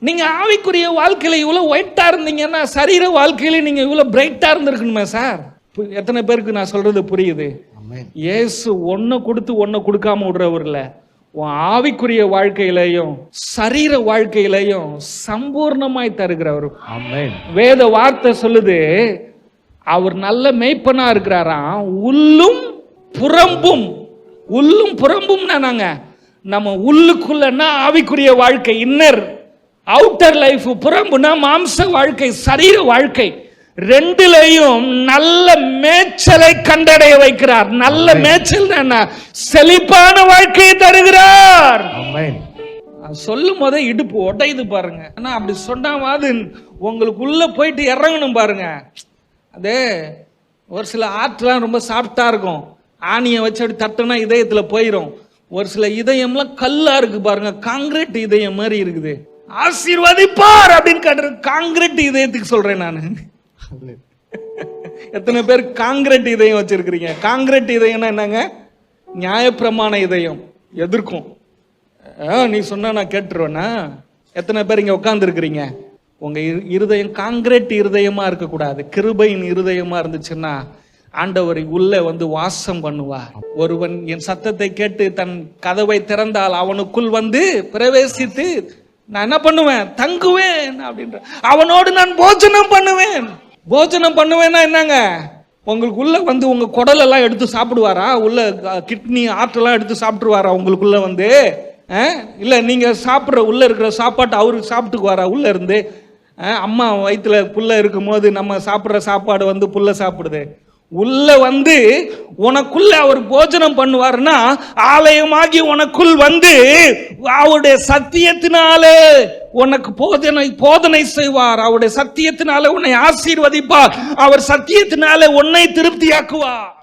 நீங்க ஆவிக்குரிய வாழ்க்கையில இவ்வளவு ஒயிட்டா இருந்தீங்கன்னா சரீர வாழ்க்கையில நீங்க இவ்வளவு பிரைட்டா இருந்திருக்கணுமே சார். எத்தனை பேருக்கு நான் சொல்றது புரியுது? இயேசு ஒன்ன கொடுத்து ஒன்ன கொடுக்காம விடுறவர்ல, உன் ஆவிக்குரிய வாழ்க்கையிலையும் சரீர வாழ்க்கையிலையும் சம்பூர்ணமாய் தருகிறவர். வேத வார்த்தை சொல்லுது, அவர் நல்ல மேய்ப்பனா இருக்கிறாராம். உள்ளும் புறம்பும், உள்ளும் புறம்பும்னா நாங்க நம்ம உள்ளுக்குள்ளன்னா ஆவிக்குரிய வாழ்க்கை, இன்னர் அவுட்டர் லைஃப், புறம்புனா மாம்ச வாழ்க்கை, சரீர வாழ்க்கை, ரெண்டுலையும் நல்ல மேய்ச்சலை கண்டடைய வைக்கிறார். நல்ல மேய்ச்சல் செழிப்பான வாழ்க்கையை தருகிறார். சொல்லும் போதே இடுப்பு உடையுது பாருங்க. ஆனா அப்படி சொன்னாவது உங்களுக்குள்ள போயிட்டு இறங்கணும் பாருங்க. அதே ஒரு சில ஆற்றலாம் ரொம்ப சாஃப்டா இருக்கும், ஆணியை வச்சு அப்படி தட்டுனா இதயத்துல போயிடும். ஒரு சில இதயம்லாம் கல்லா இருக்கு பாருங்க, காங்கிரீட் இதயம் மாதிரி இருக்குது. ஆசீர்வதிப்பார் அப்படின்னு கேட்டு காங்கிரீட் இதயத்துக்கு சொல்றேன் நான். எத்தனை பேர் காங்கிரீட் இதயம் வச்சிருக்கிறீங்க? காங்கிரீட் இதயம்னா என்னங்க? நியாயப்பிரமாண இதயம், எதிர்க்கும். நீ சொன்னா நான் கேட்டுருவேன்னா? எத்தனை பேர் இங்க உட்கார்ந்து இருக்கிறீங்க? உங்க இருதயம் காங்கிரீட் இருதயமா இருக்கக்கூடாது, கிருபையின் இருதயமா இருந்துச்சுன்னா ஆண்டவர் உள்ள வந்து வாசம் பண்ணுவார். ஒருவன் என் சத்தத்தை கேட்டு தன் கதவை திறந்தால் அவனுக்குள் வந்து பிரவேசித்து நான் என்ன பண்ணுவேன்? தங்குவேன் அப்படின்ற. அவனோடு நான் போஜனம் பண்ணுவேன். போஜனம் பண்ணுவேன்னா என்னங்க? உங்களுக்குள்ள வந்து உங்க குடல் எல்லாம் எடுத்து சாப்பிடுவாரா? உள்ள கிட்னி ஆற்றெல்லாம் எடுத்து சாப்பிட்டுருவாரா உங்களுக்குள்ள வந்து? இல்ல நீங்க சாப்பிட்ற உள்ள இருக்கிற சாப்பாட்டு அவருக்கு சாப்பிட்டுக்குவாரா உள்ள இருந்து? அம்மா வயிற்றுல புள்ள இருக்கும் போது நம்ம சாப்பிட்ற சாப்பாடு வந்து புள்ள சாப்பிடுது. உள்ள வந்து உனக்குள்ள அவர் போஜனம் பண்ணுவார்னா ஆலயமாகி உனக்குள் வந்து அவருடைய சத்தியத்தினாலே உனக்கு போதனை செய்வார். அவருடைய சத்தியத்தினாலே உன்னை ஆசீர்வதிப்பார். அவர் சத்தியத்தினாலே உன்னை திருப்தியாக்குவார்.